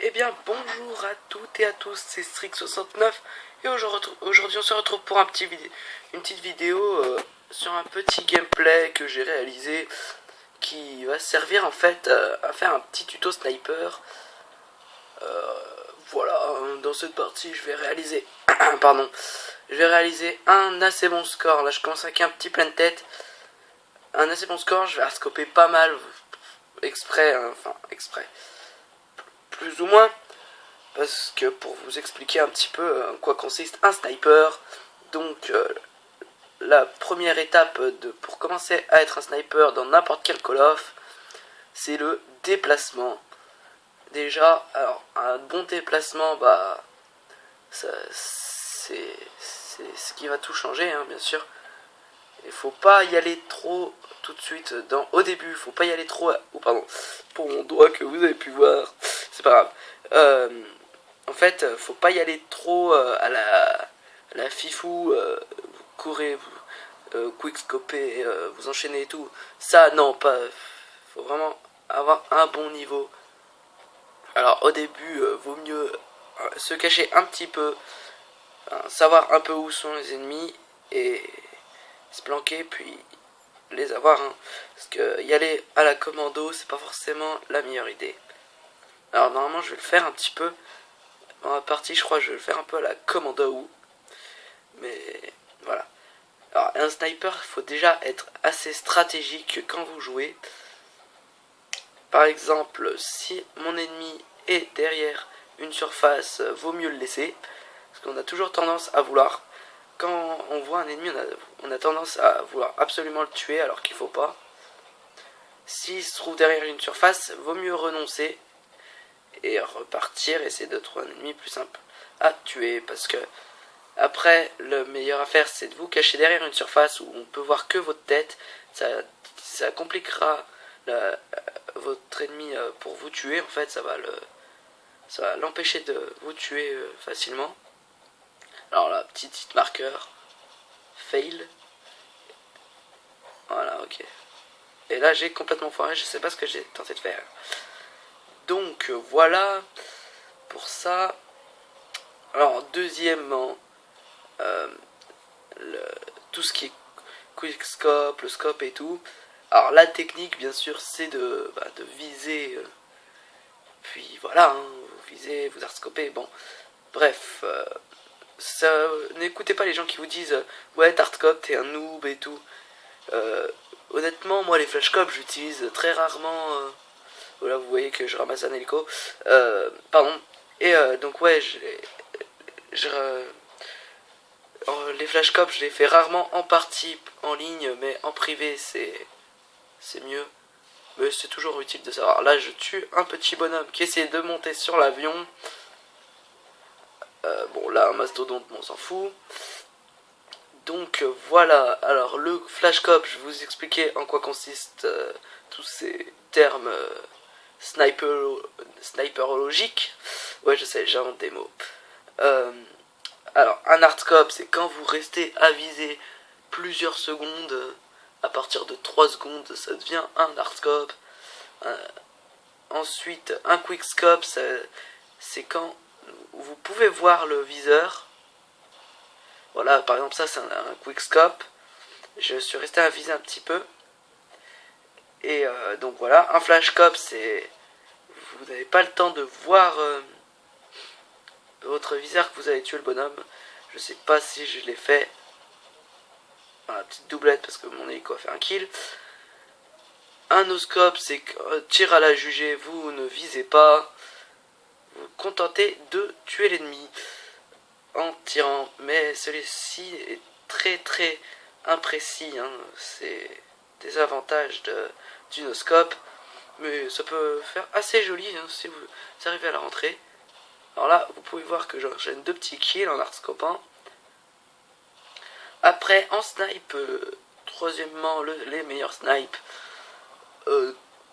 Eh bien bonjour à toutes et à tous, c'est Strict69 et aujourd'hui on se retrouve pour une petite vidéo sur un petit gameplay que j'ai réalisé qui va servir en fait à faire un petit tuto sniper. Voilà, dans cette partie je vais réaliser pardon, je vais réaliser un assez bon score. Là je commence avec un petit plein de tête, un assez bon score. Je vais scoper pas mal exprès, hein, enfin exprès plus ou moins, parce que pour vous expliquer un petit peu en quoi consiste un sniper. Donc la première étape pour commencer à être un sniper dans n'importe quel Call of, c'est le déplacement. Déjà, alors un bon déplacement, bah c'est ce qui va tout changer, hein, bien sûr. Il faut pas y aller trop tout de suite au début, il faut pas y aller trop pardon, pour mon doigt que vous avez pu voir, c'est pas grave. En fait, faut pas y aller trop à la fifou, vous courez, vous quickscoper, vous enchaînez et tout. Ça, non, pas. Faut vraiment avoir un bon niveau. Alors, au début, vaut mieux se cacher un petit peu, savoir un peu où sont les ennemis et se planquer, puis les avoir. Hein. Parce que y aller à la commando, c'est pas forcément la meilleure idée. Alors, normalement, je vais le faire un petit peu. Dans la partie, je crois que je vais le faire un peu à la commando. Mais voilà. Alors, un sniper, il faut déjà être assez stratégique quand vous jouez. Par exemple, si mon ennemi est derrière une surface, vaut mieux le laisser. Parce qu'on a toujours tendance à vouloir, quand on voit un ennemi, on a tendance à vouloir absolument le tuer alors qu'il ne faut pas. S'il se trouve derrière une surface, vaut mieux renoncer et repartir, essayer de trouver un ennemi plus simple à tuer. Parce que après, le meilleur à faire, c'est de vous cacher derrière une surface où on peut voir que votre tête. Ça compliquera votre ennemi pour vous tuer. En fait, ça va l'empêcher de vous tuer facilement. Alors là, petit marqueur, fail. Voilà, ok. Et là, j'ai complètement foiré. Je sais pas ce que j'ai tenté de faire. Donc voilà pour ça. Alors deuxièmement, tout ce qui est quickscope, le scope et tout. Alors la technique bien sûr c'est de viser, puis voilà, hein, vous visez, vous hardscopez, bon. Bref, n'écoutez pas les gens qui vous disent ouais t'hardscope, t'es un noob et tout. Honnêtement moi les flashcopes j'utilise très rarement. Voilà vous voyez que je ramasse un hélico. Pardon. Et donc ouais les flashcopes, je les fais rarement en partie en ligne, mais en privé, c'est mieux. Mais c'est toujours utile de savoir. Là, je tue un petit bonhomme qui essaie de monter sur l'avion. Bon, là, un mastodonte, on s'en fout. Donc, voilà. Alors, le flashcop, je vais vous expliquer en quoi consistent tous ces termes sniperologiques. Ouais, je sais, j'invente des mots. Alors, un hardscope, c'est quand vous restez à viser plusieurs secondes. À partir de 3 secondes, ça devient un hardscope. Ensuite, un quickscope, c'est quand vous pouvez voir le viseur. Voilà, par exemple, ça, c'est un quickscope. Je suis resté à viser un petit peu. Et donc voilà, un flashscope, c'est... Vous n'avez pas le temps de voir... votre viseur que vous avez tué le bonhomme. Je sais pas si je l'ai fait. Voilà, petite doublette parce que mon hélico a fait un kill. Un no-scope, c'est que tir à la jugée, vous ne visez pas. Vous vous contentez de tuer l'ennemi en tirant. Mais celui-ci est très imprécis. Hein. C'est des avantages du no-scope. Mais ça peut faire assez joli hein, si vous arrivez à la rentrer. Alors là, vous pouvez voir que j'enchaîne 2 petits kills en hardscopant. Après, en snipe, troisièmement, les meilleurs snipes.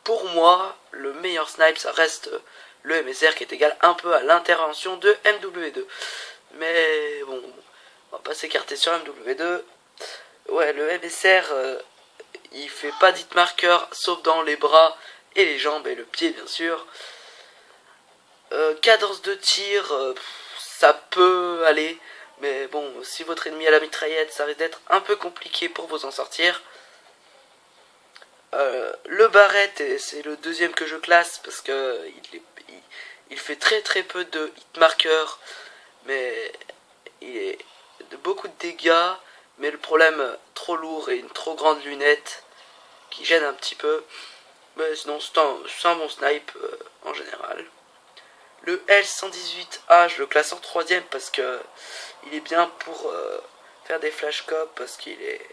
Pour moi, le meilleur snipe, ça reste le MSR qui est égal un peu à l'intervention de MW2. Mais bon, on va pas s'écarter sur MW2. Ouais, le MSR, il fait pas d'hit marker sauf dans les bras et les jambes et le pied, bien sûr. Cadence de tir, ça peut aller. Mais bon, si votre ennemi a la mitraillette, ça risque d'être un peu compliqué pour vous en sortir. Le barrette, c'est le deuxième que je classe parce que il fait très peu de hitmarker, mais il est de beaucoup de dégâts. Mais le problème, trop lourd et une trop grande lunette qui gêne un petit peu. Mais sinon, c'est un bon snipe en général. Le L118A, je le classe en troisième parce que il est bien pour faire des flash cop, parce qu'il est,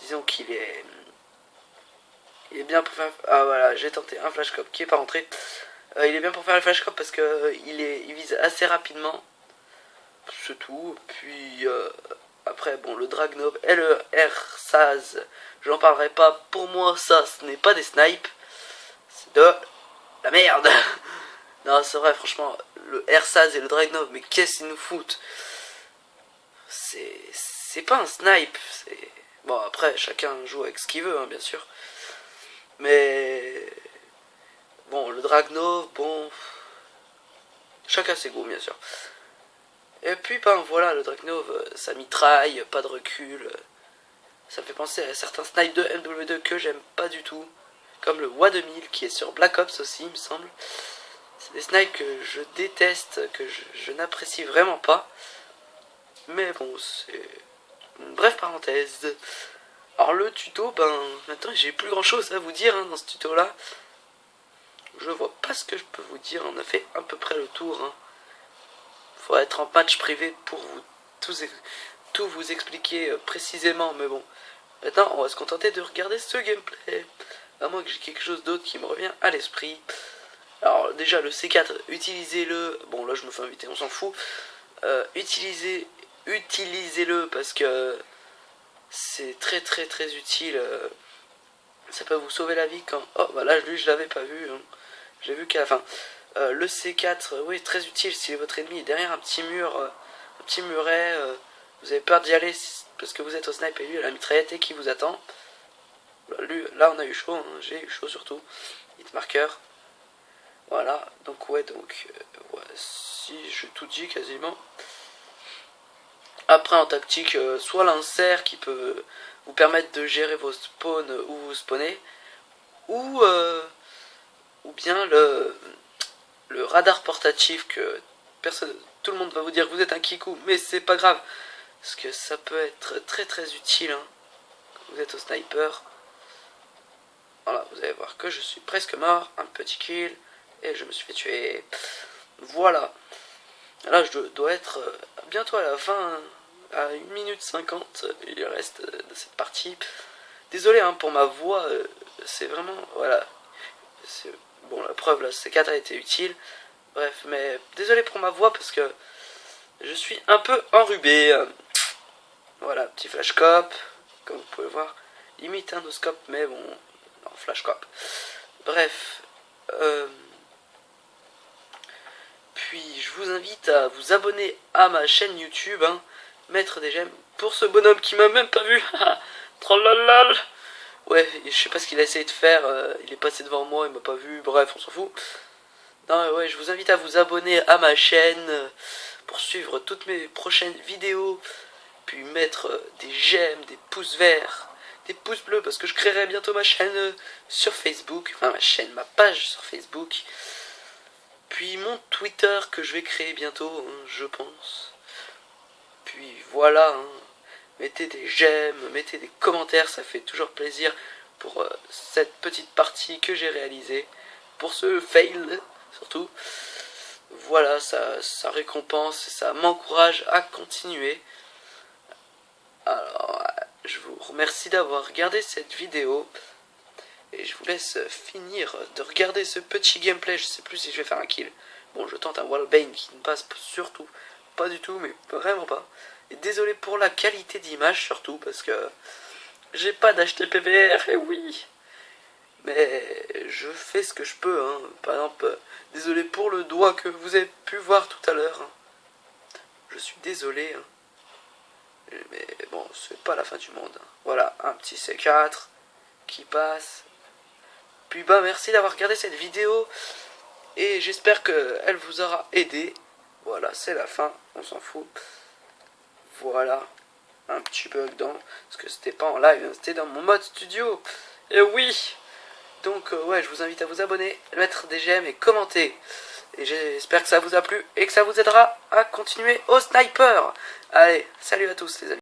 disons qu'il est, il est bien pour faire. Ah voilà, j'ai tenté un flash cop qui est pas rentré. Il est bien pour faire le flash cop parce que il vise assez rapidement. C'est tout. Puis après, bon, le Dragnov et le R-Saz, j'en parlerai pas. Pour moi, ça, ce n'est pas des snipes. C'est de la merde. Non, c'est vrai, franchement, le R-Saz et le Dragnov, mais qu'est-ce qu'ils nous foutent? C'est pas un snipe. Bon, après, chacun joue avec ce qu'il veut, hein, bien sûr. Mais bon, le Dragnov, bon, chacun ses goûts, bien sûr. Et puis, ben voilà, le Dragnov, ça mitraille, pas de recul. Ça me fait penser à certains snipes de MW2 que j'aime pas du tout. Comme le WA2000 qui est sur Black Ops aussi, il me semble. C'est des snipes que je déteste, que je n'apprécie vraiment pas. Mais bon, c'est une brève parenthèse. Alors le tuto, ben maintenant j'ai plus grand chose à vous dire dans ce tuto là. Je vois pas ce que je peux vous dire, on a fait à peu près le tour. Faut être en match privé pour vous tout vous expliquer précisément, mais bon. Maintenant on va se contenter de regarder ce gameplay. À moins que j'ai quelque chose d'autre qui me revient à l'esprit. Alors déjà le C4, utilisez-le. Bon là je me fais inviter, on s'en fout. Utilisez-le parce que c'est très utile. Ça peut vous sauver la vie quand... Oh bah là lui je l'avais pas vu. J'ai vu qu'à la fin. Le C4, oui, très utile si votre ennemi est derrière un petit mur, un petit muret. Vous avez peur d'y aller parce que vous êtes au snipe et lui à la mitraillette et qui vous attend. Là on a eu chaud, hein, j'ai eu chaud surtout. Hitmarker. Voilà, donc ouais, ouais, si je tout dis quasiment. Après en tactique, soit l'insert qui peut vous permettre de gérer vos spawns où vous spawnez, ou bien le radar portatif que tout le monde va vous dire que vous êtes un kikou, mais c'est pas grave, parce que ça peut être très utile hein, quand vous êtes au sniper. Voilà, vous allez voir que je suis presque mort, un petit kill, et je me suis fait tuer. Voilà. Là, je dois être bientôt à la fin, hein, à 1 minute 50, il reste de cette partie. Désolé hein, pour ma voix, c'est vraiment... Voilà. Bon, la preuve, là, C4 a été utile. Bref, mais désolé pour ma voix parce que je suis un peu enrhumé. Voilà, petit flash cop, comme vous pouvez voir. Limite un no-scope, mais bon, non, flash cop. Bref, puis je vous invite à vous abonner à ma chaîne YouTube, hein, mettre des j'aime pour ce bonhomme qui m'a même pas vu. Trollolol. Ouais, je sais pas ce qu'il a essayé de faire, il est passé devant moi, il m'a pas vu, bref, on s'en fout. Non, ouais, je vous invite à vous abonner à ma chaîne pour suivre toutes mes prochaines vidéos, puis mettre des j'aime, des pouces verts, des pouces bleus, parce que je créerai bientôt ma chaîne sur Facebook, enfin ma page sur Facebook, puis mon Twitter que je vais créer bientôt, hein, je pense. Puis voilà, hein. Mettez des j'aime, mettez des commentaires, ça fait toujours plaisir pour cette petite partie que j'ai réalisée, pour ce fail surtout. Voilà, ça récompense, ça m'encourage à continuer. Alors, je vous remercie d'avoir regardé cette vidéo, et je vous laisse finir de regarder ce petit gameplay. Je sais plus si je vais faire un kill. Bon, je tente un wallbang qui ne passe surtout pas du tout, mais vraiment pas. Et désolé pour la qualité d'image surtout, parce que j'ai pas d'HTPVR, et oui. Mais je fais ce que je peux, hein. Par exemple, désolé pour le doigt que vous avez pu voir tout à l'heure. Hein. Je suis désolé. Hein. Mais bon, c'est pas la fin du monde. Hein. Voilà, un petit C4 qui passe. Puis bah merci d'avoir regardé cette vidéo. Et j'espère qu'elle vous aura aidé. Voilà, c'est la fin, on s'en fout. Voilà, un petit bug parce que c'était pas en live, c'était dans mon mode studio. Et oui, donc ouais, je vous invite à vous abonner, mettre des j'aime et commenter. Et j'espère que ça vous a plu et que ça vous aidera à continuer au sniper. Allez, salut à tous les amis.